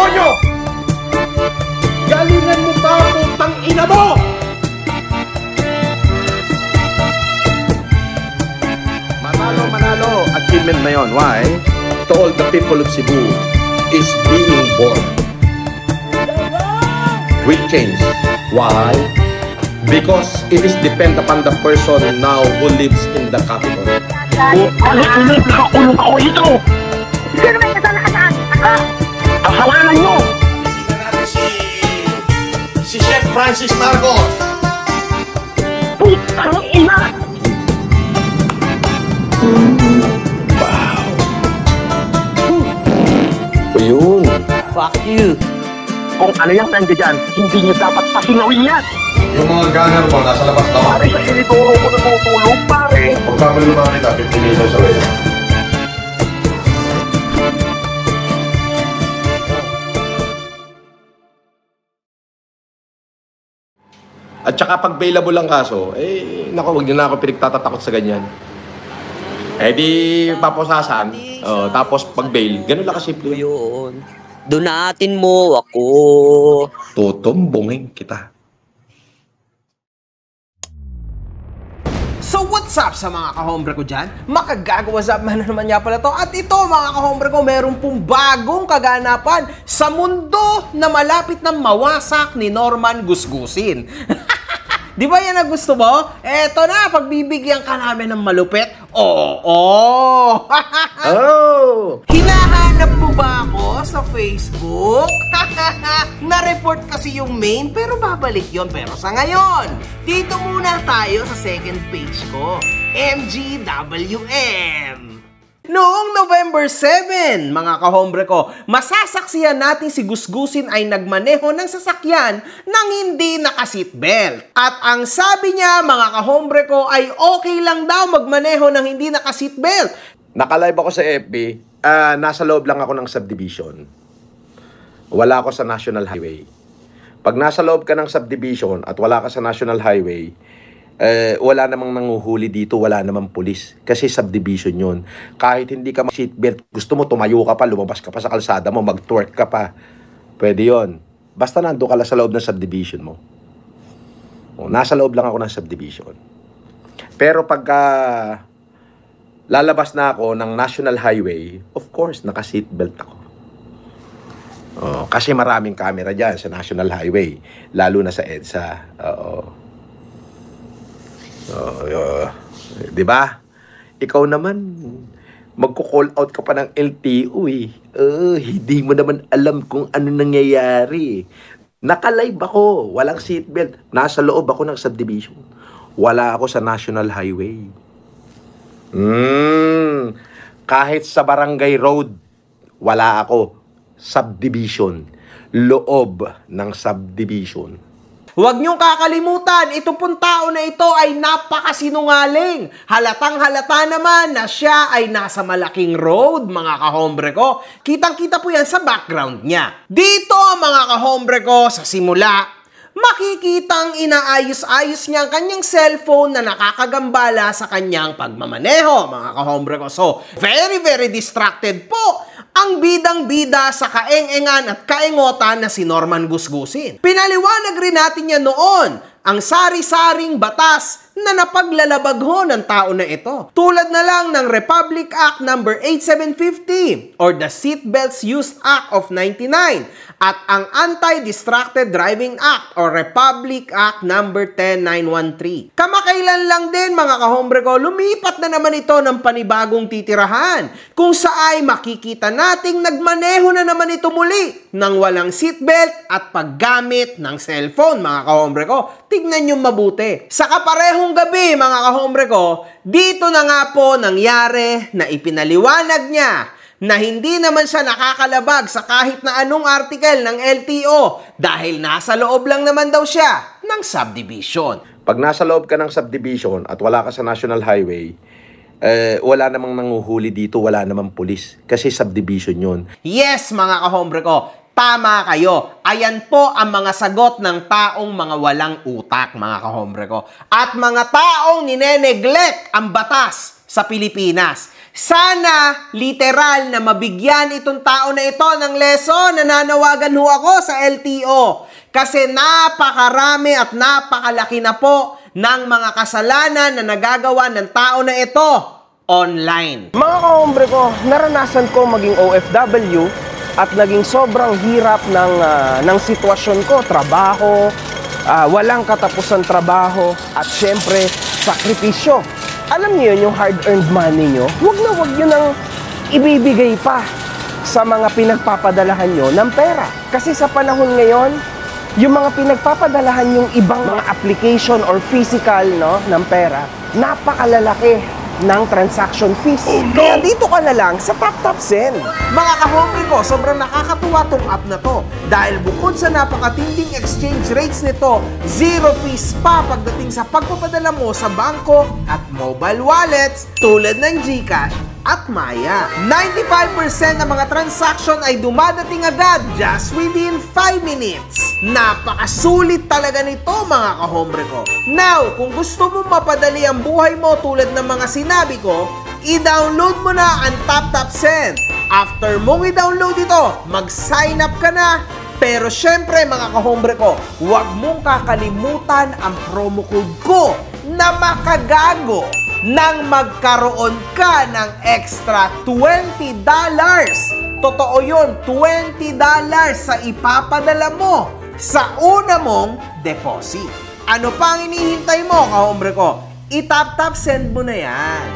demonyo! Galingan mo ba, putang ina mo? Manalo achievement na yun. Why? To all the people of Cebu is being born. Will change. Why? Because it is depend upon the person now who lives in the capital. Ulit-ulit nakakulong ako ito! Sino may kasalanan? Kasalanan nyo! Tingnan natin si Chef Francis Marcos. Putang ina! Wow! Ayun! Fuck you! Kung ano yung nandiyan dyan, hindi nyo dapat pasinawin yan! Yung mga gunner mo, nasa labas na. Pare, sa sinituro ko natutulog, pare! Pagpapalumaan kita, 15 minutes away. At saka pag bailable ang kaso, naku, huwag nyo na ako pinagtatatakot sa ganyan. Di paposasan, tapos pag bail, ganun lang kasimple yun. Yun. Donatin mo ako. Tutumbongin kita. So what's up sa mga kahombre ko dyan? Makagagawas up man na naman niya pala to. At ito mga kahombre ko, meron pong bagong kaganapan sa mundo na malapit na mawasak ni Norman Gusgusin. Di ba yan ang gusto mo? Eto na, pagbibigyan ka namin ng malupit. Oo! Oh! Hinahanap mo ba ako sa Facebook? Na-report kasi yung main, pero babalik yon. Pero sa ngayon, dito muna tayo sa second page ko. MGWM! Noong November 7, mga kahombre ko, masasaksihan natin si Gusgusin ay nagmaneho ng sasakyan nang hindi naka-seatbelt. At ang sabi niya, mga kahombre ko, ay okay lang daw magmaneho ng hindi naka-seatbelt. Naka-live ako sa FB, nasa loob lang ako ng subdivision. Wala ako sa National Highway. Pag nasa loob ka ng subdivision at wala ka sa National Highway, wala namang nanguhuli dito, wala namang pulis. Kasi subdivision yun. Kahit hindi ka mag-seatbelt, gusto mo tumayo ka pa, lumabas ka pa sa kalsada mo, mag-twerk ka pa. Pwede yun. Basta nando ka lang sa loob ng subdivision mo. Nasa loob lang ako ng subdivision. Pero pagka lalabas na ako ng National Highway, of course, naka-seatbelt ako. Kasi maraming camera dyan sa National Highway. Lalo na sa EDSA. Di ba? Ikaw naman, magko-call out ka pa ng LTO eh. Hindi mo naman alam kung ano nangyayari. Naka-live ako, walang seatbelt. Nasa loob ako ng subdivision. Wala ako sa National Highway. Kahit sa Barangay Road, wala ako. Subdivision. Loob ng subdivision. Huwag niyong kakalimutan, ito pong tao na ito ay napakasinungaling. Halatang-halata naman na siya ay nasa malaking road, mga kahombre ko. Kitang-kita po yan sa background niya. Dito, mga kahombre ko, sa simula, makikitang inaayos-ayos niya ang kanyang cellphone na nakakagambala sa kanyang pagmamaneho, mga kahombre ko. So, very, very distracted po ang bidang-bida sa kaeng-engan at kaengotan na si Norman Gusgusin. Pinaliwanag rin natin yan noon ang sari-saring batas na napaglalabagho ng tao na ito. Tulad na lang ng Republic Act No. 8750 or the Seatbelts Used Act of 99 at ang Anti-Distracted Driving Act or Republic Act No. 10913. Kamakailan lang din mga kahombre ko, lumipat na naman ito ng panibagong titirahan kung saay makikita nating nagmaneho na naman ito muli ng walang seatbelt at paggamit ng cellphone, mga kahombre ko. Tignan nyo mabuti. Sa kaparehong gabi, mga kahombre ko, dito na nga po nangyari na ipinaliwanag niya na hindi naman siya nakakalabag sa kahit na anong article ng LTO dahil nasa loob lang naman daw siya ng subdivision. Pag nasa loob ka ng subdivision at wala ka sa National Highway, wala namang nanguhuli dito, wala namang pulis. Kasi subdivision yun. Yes, mga kahombre ko. Tama kayo. Ayan po ang mga sagot ng taong mga walang utak, mga kahombre ko. At mga taong nineneglect ang batas sa Pilipinas. Sana literal na mabigyan itong tao na ito ng lesson. Nananawagan ho ako sa LTO. Kasi napakarami at napakalaki na po ng mga kasalanan na nagagawa ng tao na ito online. Mga kahombre ko, naranasan ko maging OFW at naging sobrang hirap ng sitwasyon ko. Trabaho, walang katapusan trabaho, at syempre, sakripisyo. Alam niyo yung hard-earned money nyo, wag nyo nang ibibigay pa sa mga pinagpapadalahan nyo ng pera. Kasi sa panahon ngayon, yung mga pinagpapadalahan yung ibang mga application or physical ng pera, napakalalaki ng transaction fees. Kaya dito ka na lang sa TapTapSend. Mga kahombre ko, sobrang nakakatuwa tong app na to. Dahil bukod sa napakatinding exchange rates nito, zero fees pa pagdating sa pagpapadala mo sa bangko at mobile wallets tulad ng GCash at Maya. 95% ng mga transaction ay dumadating agad just within 5 minutes. Napakasulit talaga nito mga kahombre ko. Now, kung gusto mo mapadali ang buhay mo tulad ng mga sinabi ko, i-download mo na ang TapTapSend. After mong i-download ito, mag-sign up ka na. Pero syempre mga kahombre ko, huwag mong kakalimutan ang promo code ko na makagago nang magkaroon ka ng extra $20. Totoo yun, $20 sa ipapadala mo sa una mong deposit. Ano pa ang inihintay mo, kahombre ko? I-tap-tap-send mo na yan.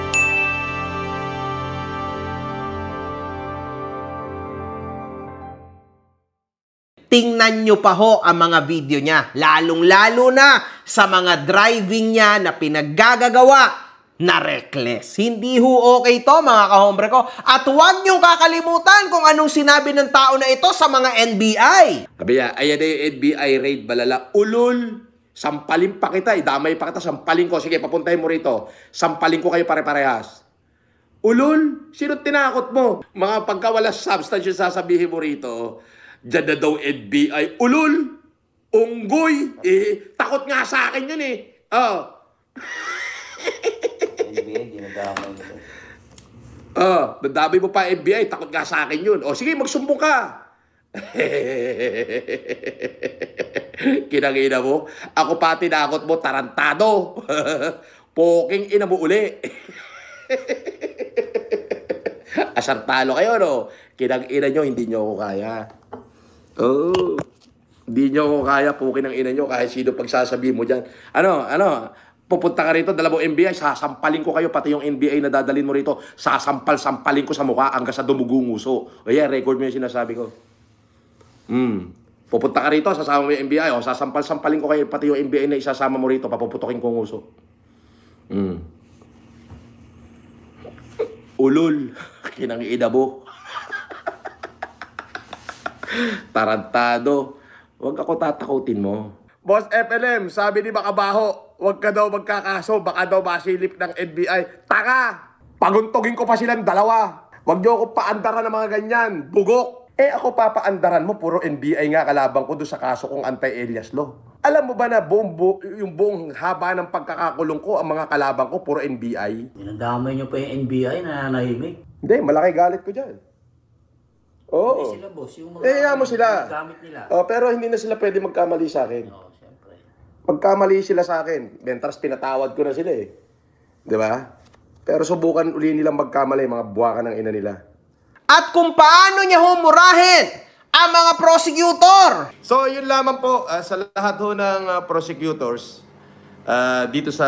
Tingnan nyo pa ho ang mga video niya, lalong-lalo na sa mga driving niya na pinaggagawa na reckless. Hindi ho okay to mga kahombre ko. At huwag niyong kakalimutan kung anong sinabi ng tao na ito sa mga NBI. Sabiya, ayan na yung NBI raid, balala. Ulol, sampalin pa kita, idamay pa kita, sampalin ko. Sige, papuntahin mo rito. Sampalin ko kayo pare-parehas. Ulol, sino tinakot mo? Mga pagkawala substance yung sasabihin mo rito, dyan na daw NBI. Ulol, unggoy, takot nga sa akin yun nadamay mo pa NBI, takot nga sa akin yun. O sige, magsumbong ka. Kinangina mo, ako pa tinakot mo, tarantado. Poking ina mo uli. Asartalo kayo, no? Kinangina nyo, hindi nyo ako kaya. Hindi nyo ako kaya, poking ang ina nyo, kahit sino pagsasabihin mo dyan. Pupunta ka rito, dalawang NBI, sasampalin ko kayo, pati yung NBI na dadalhin mo rito, sasampalin ko sa mukha hanggang sa dumugong uso. O yeah, record mo yung sinasabi ko. Pupunta ka rito, sasama mo yung NBI, sasampalin ko kayo, pati yung NBI na isasama mo rito, papuputokin ko ang uso. Ulol, kinangina mo. Tarantado. Huwag ako tatakutin mo. Boss FLM, sabi ni Makabaho, huwag ka daw magkakaso, baka daw masilip ng NBI. Taka! Paguntugin ko pa silang dalawa. Huwag niyo ako paandaran ng mga ganyan. Bugok! Ako papaandaran mo, puro NBI nga kalabang ko doon sa kaso kong anti-alias law. Alam mo ba na yung buong haba ng pagkakakulong ko, ang mga kalabang ko, puro NBI? Dinadamay niyo pa yung NBI na nanahimik? Hindi, malaki galit ko dyan. Oo. Hindi sila, boss. Yung mga mo sila. gamit nila. Pero hindi na sila pwede magkamali sa akin. Oo, siyempre. Magkamali sila sa akin. Mentras pinatawad ko na sila Di ba? Pero subukan uli nilang magkamali, mga buwakan ng ina nila. At kung paano niya humurahin ang mga prosecutor. So, yun lamang po sa lahat ho ng prosecutors dito sa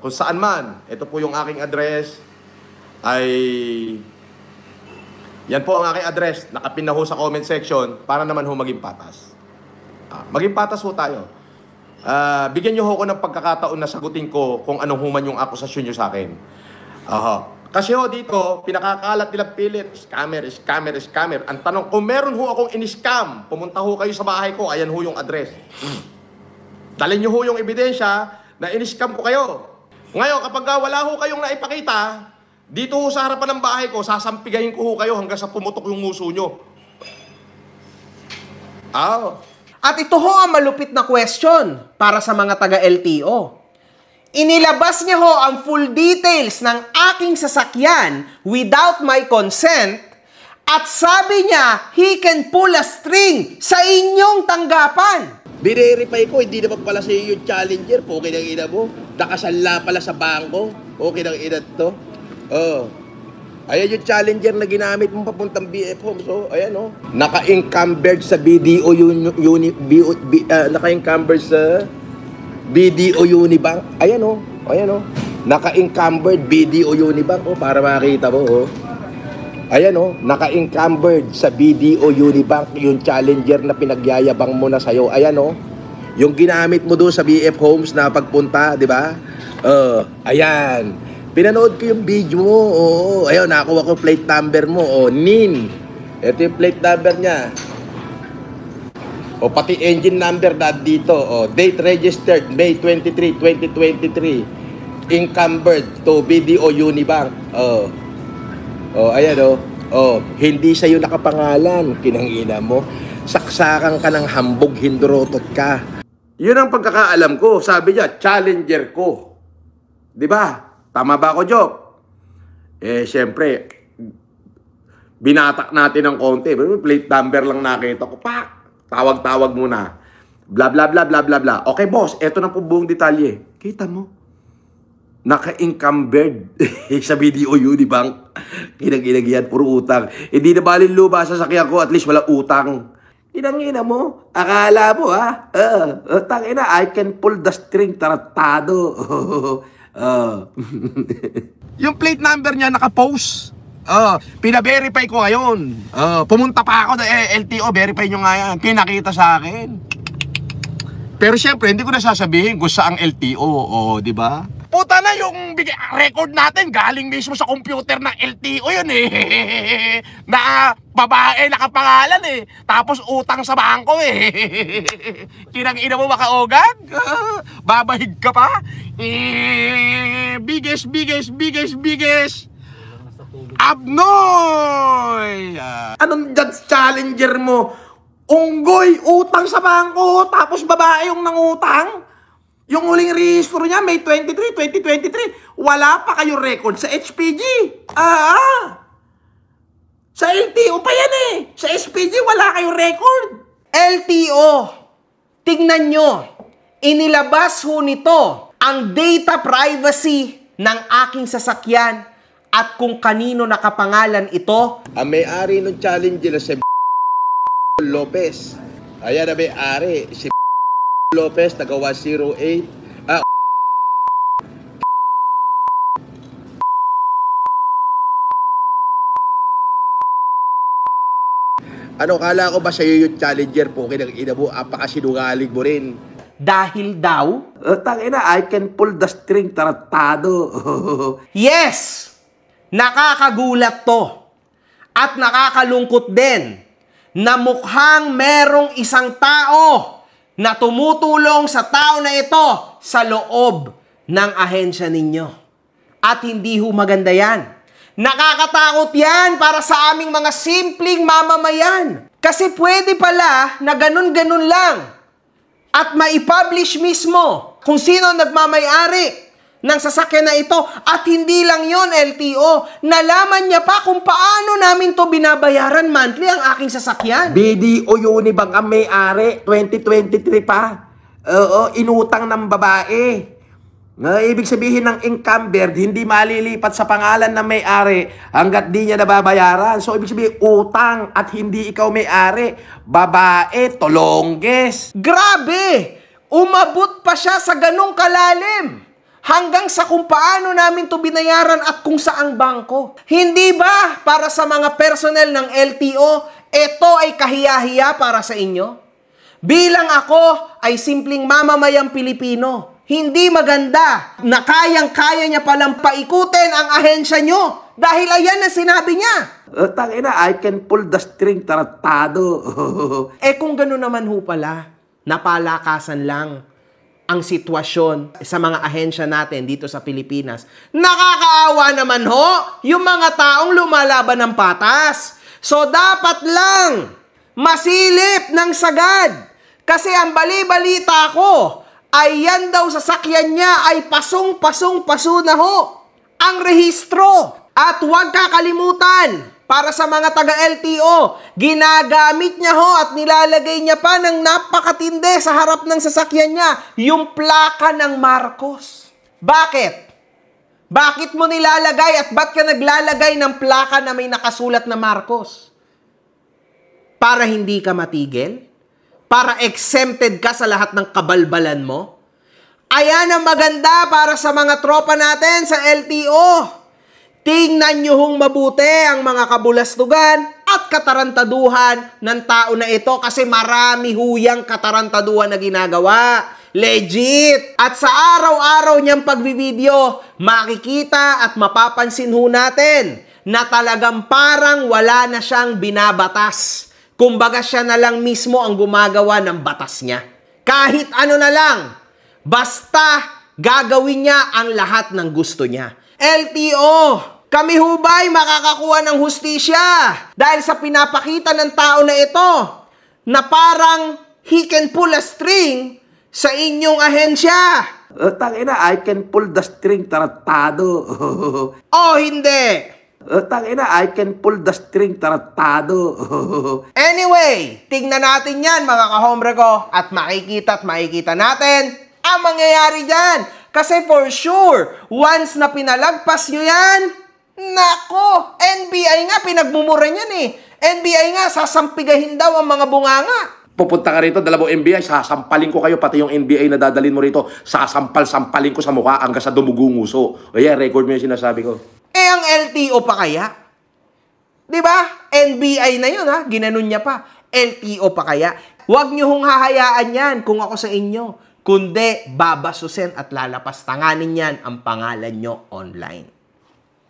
kung saan man. Ito po yung aking address. Yan po ang aking address. Nakapin na ho sa comment section para naman ho maging patas. Maging patas ho tayo. Bigyan nyo ho ko ng pagkakataon na sagutin ko kung anong human yung akusasyon nyo sa akin. Kasi ho dito, pinakakalat nilang pilit, scammer. Ang tanong, kung meron ho akong in-scam, pumunta ho kayo sa bahay ko, ayan ho yung address. Dalhin nyo ho yung ebidensya na in-scam ko kayo. Ngayon, kapag wala ho kayong naipakita, dito ho sa harapan ng bahay ko, sasampigayin ko ho kayo hanggang sa pumutok yung nguso nyo. At ito ho ang malupit na question para sa mga taga-LTO. Inilabas niya ho ang full details ng aking sasakyan without my consent at sabi niya, he can pull a string sa inyong tanggapan. Binirify ko, hindi naman pala sa iyo yung Challenger. Okay ng ina mo. Nakasala pala sa bangko. Okay ng ina to. Oh. Ayan yung Challenger na ginamit mo papuntang BF Homes. So, ayan oh. Naka-encumbered sa BDO naka-encumbered sa BDO Unibank. Ayan oh. Ayan oh. Naka-encumbered BDO Unibank oh, para makita mo oh. Ayan oh, naka-encumbered sa BDO Unibank yung Challenger na pinagyayabang mo na sa'yo. Ayan oh, yung ginamit mo doon sa BF Homes na pagpunta, di ba? Ayan. Pinanood ko yung video mo. Oo, ayun, nakakuha ko plate number mo. Oh, NIN. Ito yung plate number niya. O pati engine number dito. O, date registered May 23, 2023. Encumbered to BDO Unibank. Oh, ayan oh. Oh, hindi sa'yo nakapangalan. Kinangina mo. Saksakan ka ng hambog, hindrotot ka. Yun ang pagkakaalam ko. Sabi niya, Challenger ko. Di ba? Tama ba ako, Jok? Siyempre, binatak natin ng konti. Plate number lang nakita ko. Pak! Tawag-tawag muna. Bla bla bla bla bla bla. Okay, boss. Eto na po buong detalye. Kita mo? Naka-encumbered sa BDO Unibank. Kinag-inag yan, puro utang. Hindi na balin luba sa sakyan ko, at least wala utang. Kinangina mo, akala mo ha? Tangina, I can pull the string, taratado. Yung plate number niya naka-post. Pina-verify ko ngayon. Pumunta pa ako na LTO, verify nyo nga yan. Pinakita sa akin. Pero syempre, hindi ko na sasabihin kung saang LTO, di ba? Puta na yung record natin, galing mismo sa computer ng LTO yun eh. Na babae, nakapangalan eh. Tapos utang sa bangko eh. Kinang-ina mo makaogag? Babahig ka pa? Biggest Abnoy! Anong Judge Challenger mo? Unggoy, utang sa bangko, tapos babae yung nangutang? Yung huling rehistro niya, May 23, 2023, wala pa kayong record sa HPG. Sa LTO pa yan eh. Sa SPG, wala kayong record. LTO, tignan nyo, inilabas ho nito ang data privacy ng aking sasakyan at kung kanino nakapangalan ito. Ang may-ari ng Challenger na si Lopez. Ayan na may-ari, si Lopez, taga 108. Ano, kala ko ba sa'yo yung Challenger po? Kinang-ina mo, apakasinungaling mo rin. Dahil daw, Tangina, I can pull the string, taratado. yes, nakakagulat to. At nakakalungkot din na mukhang merong isang tao na tumutulong sa tao na ito sa loob ng ahensya ninyo. At hindi ho maganda yan. Nakakatakot yan para sa aming mga simpleng mamamayan. Kasi pwede pala na ganun-ganun lang. At maipublish mismo kung sino nagmamayari ng sasakyan na ito. At hindi lang yon LTO. Nalaman niya pa kung paano namin to binabayaran monthly ang aking sasakyan. BDO Unibank ang may-ari, 2023 pa. Oo, inutang ng babae. Ibig sabihin ng encumbered, hindi malilipat sa pangalan ng may-ari hanggat di niya nababayaran. So, ibig sabihin, utang at hindi ikaw may-ari. Babae, tolongges. Grabe! Umabot pa siya sa ganong kalalim. Hanggang sa kung paano namin to binayaran at kung saang bangko. Hindi ba para sa mga personnel ng LTO, ito ay kahiya-hiya para sa inyo? Bilang ako ay simpleng mamamayang Pilipino, hindi maganda na kayang-kaya niya palang paikutin ang ahensya nyo. Dahil ayan ang sinabi niya. Tangina, I can pull the string, taratado. Kung gano'n naman ho pala, napalakasan lang ang sitwasyon sa mga ahensya natin dito sa Pilipinas. Nakakaawa naman ho yung mga taong lumalaban ng patas. So dapat lang masilip ng sagad. Kasi ang bali-balita ko Ayan daw sasakyan niya ay paso na ho ang rehistro. At huwag kakalimutan, para sa mga taga-LTO, ginagamit niya ho at nilalagay niya pa ng napakatindi sa harap ng sasakyan niya, yung plaka ng Marcos. Bakit? Bakit mo nilalagay at ba't ka naglalagay ng plaka na may nakasulat na Marcos? Para hindi ka matigil? Para exempted ka sa lahat ng kabalbalan mo? Ayan ang maganda para sa mga tropa natin sa LTO. Tingnan nyo hong mabuti ang mga kabulastugan at katarantaduhan ng tao na ito kasi marami huyang katarantaduhan na ginagawa. Legit! At sa araw-araw niyang pagbibideo, makikita at mapapansin ho natin na talagang parang wala na siyang binabatas. Kumbaga siya na lang mismo ang gumagawa ng batas niya. Kahit ano na lang, basta gagawin niya ang lahat ng gusto niya. LTO! Kami hubay makakakuha ng hustisya dahil sa pinapakita ng tao na ito na parang he can pull a string sa inyong ahensya. Tangina, I can pull the string, taratado. O hindi. Tangina, I can pull the string, taratado. Anyway, tignan natin yan mga kahombre ko at makikita natin ang mangyayari dyan. Kasi for sure, once na pinalagpas nyo yan, nako, NBI nga, pinagmumura niyan eh. NBI nga, sasampigahin daw ang mga bunganga. Pupunta ka rito, dalawang NBI, sasampalin ko kayo, pati yung NBI na dadalhin mo rito, sasampal-sampalin ko sa mukha hanggang sa dumugong uso. O yan, record mo yung sinasabi ko. Eh, ang LTO pa kaya? Diba? NBI na yun ha, ginanon niya pa. LTO pa kaya? Huwag niyo hong hahayaan yan kung ako sa inyo. Kundi, babasusin at lalapastanganin yan ang pangalan nyo online.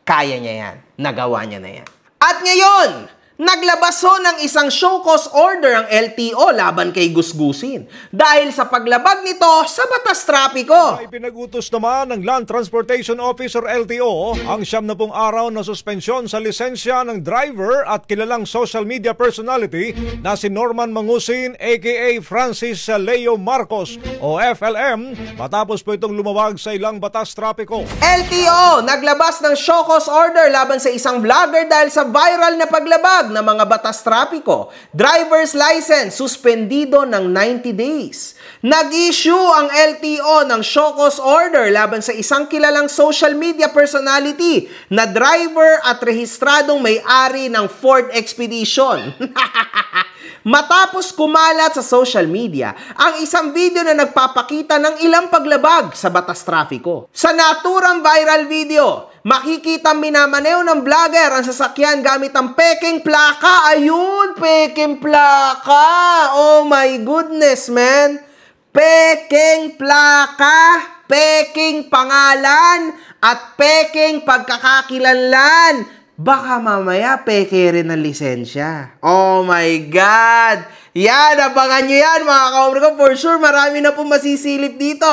Kaya niya yan. Nagawa niya na yan. At ngayon, naglabas ho ng isang show cause order ang LTO laban kay Gusgusin dahil sa paglabag nito sa batas trapiko. Ay pinagutos naman ng Land Transportation Office or LTO ang 70 araw na suspensyon sa lisensya ng driver at kilalang social media personality na si Norman Mangusin aka Francis Leo Marcos o FLM matapos po itong lumawag sa ilang batas trapiko. LTO naglabas ng show cause order laban sa isang vlogger dahil sa viral na paglabag ng mga batas trapiko. Driver's license suspendido ng 90 days. Nag-issue ang LTO ng show cause order laban sa isang kilalang social media personality na driver at rehistradong may-ari ng Ford Expedition. Matapos kumalat sa social media ang isang video na nagpapakita ng ilang paglabag sa batas trapiko. Sa naturang viral video, makikita minamaneo ng vlogger ang sasakyan gamit ang peking plaka. Ayun, peking plaka. Oh my goodness, man. Peking plaka, peking pangalan, at peking pagkakakilanlan. Baka mamaya peke rin ang lisensya. Oh my God! Yan, abangan nyo yan mga kaombre ko. For sure, marami na po masisilip dito.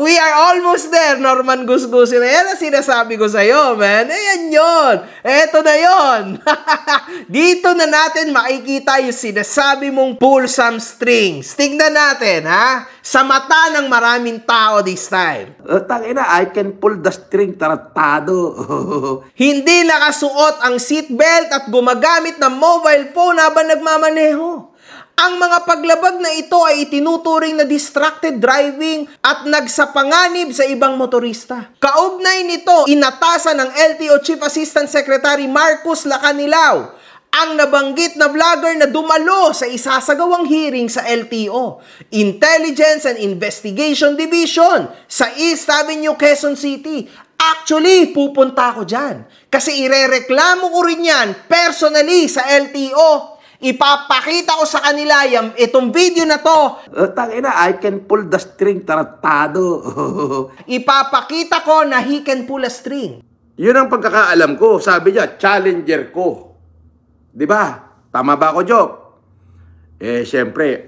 We are almost there, Norman Gusgusin. Yan ang sinasabi ko sa'yo, man. Ayan yun. Eto na yun. Dito na natin makikita yung sinasabi mong pull some strings. Tignan natin, ha? Sa mata ng maraming tao this time. Tangina, I can pull the string, taratado. Hindi nakasuot ang seatbelt at gumagamit ng mobile phone habang nagmamaneho. Ang mga paglabag na ito ay itinuturing na distracted driving at nagsapanganib sa ibang motorista. Kaugnay nito, inatasan ng LTO Chief Assistant Secretary Marcos Lacanilao ang nabanggit na vlogger na dumalo sa isasagawang hearing sa LTO, Intelligence and Investigation Division sa East Avenue, Quezon City. Actually, pupunta ako dyan kasi irereklamo ko rin yan personally sa LTO. Ipapakita ko sa kanila itong video na to. Tangina, I can pull the string, taratado. Ipapakita ko na he can pull a string. Yun ang pagkakaalam ko. Sabi niya, challenger ko. Di ba? Tama ba ako, Job? Eh, syempre,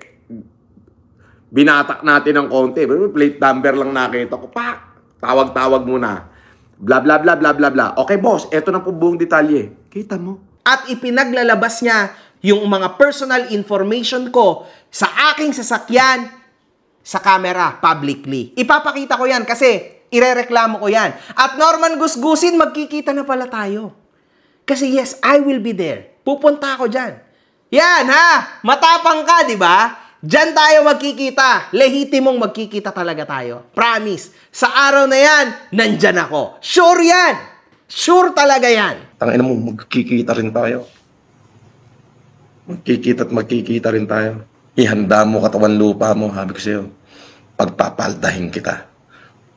binatak natin ng konti. Plate number lang nakita ko. Pak! Tawag-tawag muna. Bla, bla, bla, bla, bla, bla. Okay, boss. Eto na po buong detalye. Kita mo. At ipinaglalabas niya yung mga personal information ko sa aking sasakyan sa camera publicly. Ipapakita ko yan kasi irereklamo ko yan. At Norman Gusgusin, magkikita na pala tayo. Kasi yes, I will be there. Pupunta ako dyan. Yan ha, matapang ka, di ba? Diyan tayo magkikita. Lehitimong magkikita talaga tayo. Promise. Sa araw na yan, nandyan ako. Sure yan. Sure talaga yan. Tangina mo, magkikita rin tayo. Magkikita rin tayo. Ihanda mo katawan lupa mo, sabi ko sa'yo. Pagpapaldahin kita.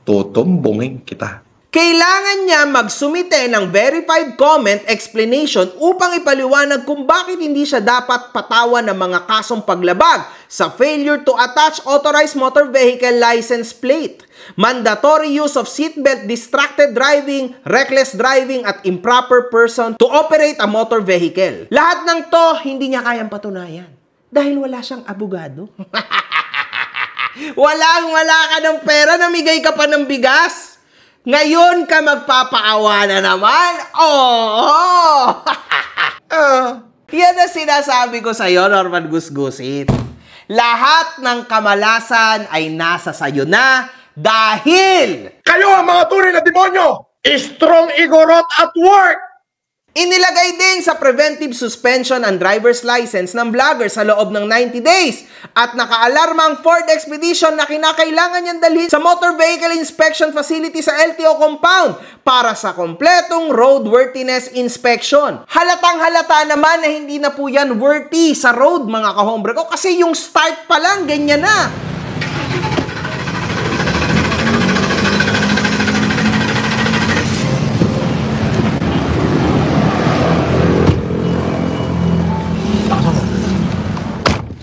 Tutumbungin kita. Kailangan niya magsumite ng verified comment explanation upang ipaliwanag kung bakit hindi siya dapat patawan ng mga kasong paglabag sa failure to attach authorized motor vehicle license plate, mandatory use of seatbelt, distracted driving, reckless driving, at improper person to operate a motor vehicle. Lahat ng to, hindi niya kayang patunayan dahil wala siyang abogado. Wala ka ng pera, namigay ka pa ng bigas. Ngayon ka magpapaawa na naman? Oo! Yan ang sinasabi ko sa'yo, Norman Gusgusin. Lahat ng kamalasan ay nasa sayo na dahil Kayo ang mga tunay na demonyo! Strong Igorot at work! inilagay din sa preventive suspension ang driver's license ng vlogger sa loob ng 90 days at nakaalarma ang Ford Expedition na kinakailangan niyang dalhin sa Motor Vehicle Inspection Facility sa LTO compound para sa kompletong roadworthiness inspection. Halatang halata naman na hindi na po yan worthy sa road, mga kahombre ko, kasi yung start pa lang ganyan na.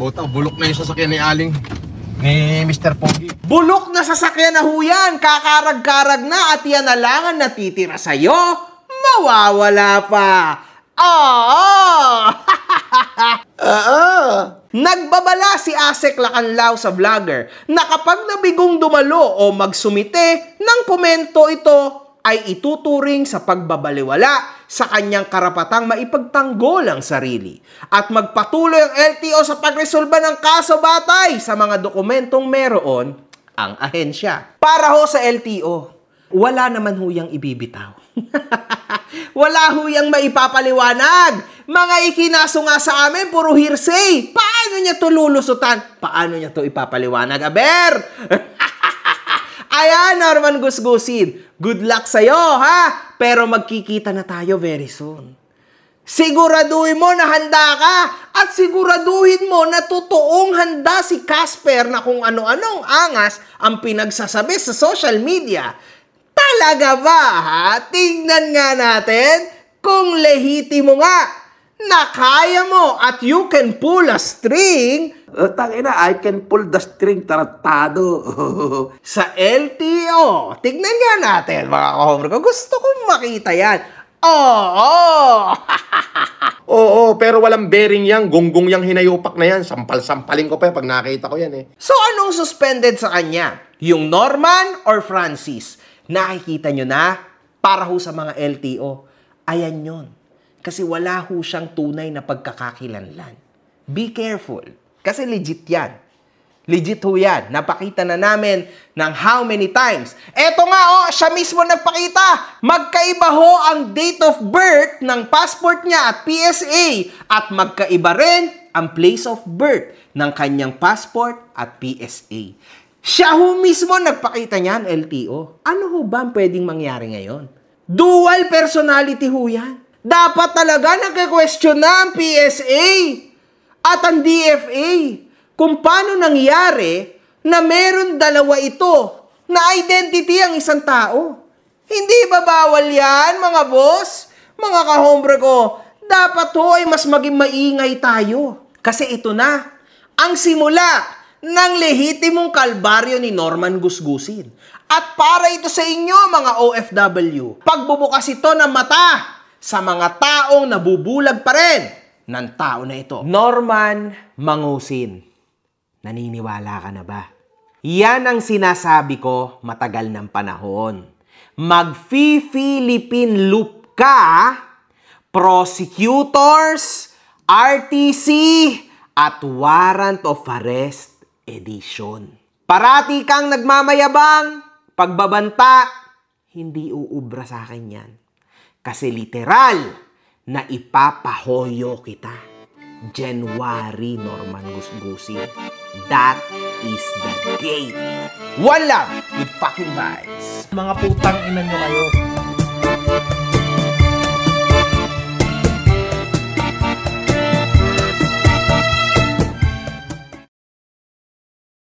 Puta, bulok na yung sasakyan ni Aling, ni Mr. Pogi. Bulok na sasakyan na ho yan, kakarag-karag na at yan na lang ang natitira sa'yo, mawawala pa. Nagbabala si Asek Lacanlao sa vlogger na kapag nabigong dumalo o magsumite ng komento ito, ay ituturing sa pagbabaliwala sa kanyang karapatang maipagtanggol ang sarili at magpatuloy ang LTO sa pagresolba ng kaso batay sa mga dokumentong meron ang ahensya. Para ho sa LTO, wala naman huyang ibibitaw. Wala huyang maipapaliwanag. Mga ikinaso nga sa amin, puro hearsay. Paano niya to lulusutan? Paano niya to ipapaliwanag, aber? Ayan, Norman Gusgusin. Good luck sa'yo, ha? Pero magkikita na tayo very soon. Siguraduhin mo na handa ka at siguraduhin mo na totoong handa si Casper na kung ano-anong angas ang pinagsasabi sa social media. Talaga ba, ha? Tingnan nga natin kung lehitimo nga na kaya mo at you can pull a string. Tangina, I can pull the string, taratado. Sa LTO. Tignan nga natin, mga kahombre ko. Gusto kong makita yan. Oo, pero walang bearing yan. Gonggong yang hinayupak na yan. Sampal-sampalin ko pa yan pag nakita ko yan eh. So, anong suspended sa kanya? Yung Norman or Francis? Nakikita nyo na? Para ho sa mga LTO. Ayan yun. Kasi wala ho siyang tunay na pagkakakilanlan. Be careful. Kasi legit yan. Legit ho yan. Napakita na namin ng how many times. Eto nga, siya mismo nagpakita. Magkaiba ho ang date of birth ng passport niya at PSA. At magkaiba rin ang place of birth ng kanyang passport at PSA. Siya ho mismo nagpakita niyan, LTO. Ano ho ba ang pwedeng mangyari ngayon? Dual personality ho yan. Dapat talaga nagka-question na ang PSA at ang DFA kung paano nangyari na meron dalawa ito na identity ang isang tao. Hindi ba bawal yan, mga boss? Mga kahombre ko, dapat ho ay mas maging maingay tayo. Kasi ito na, ang simula ng lehitimong kalbaryo ni Norman Gusgusin. At para ito sa inyo, mga OFW, pagbubukas ito ng mata sa mga taong nabubulag pa rin ng tao na ito. Norman Mangusin, naniniwala ka na ba? Yan ang sinasabi ko matagal ng panahon. Mag-Philippine loop ka, prosecutors, RTC, at warrant of arrest edition. Parati kang nagmamayabang, pagbabanta, hindi uubra sa akin yan. Kasi literal na ipapahoyo kita. January, Norman Gusgusi. That is the game. One love with fucking vibes. Mga putang ina nyo kayo.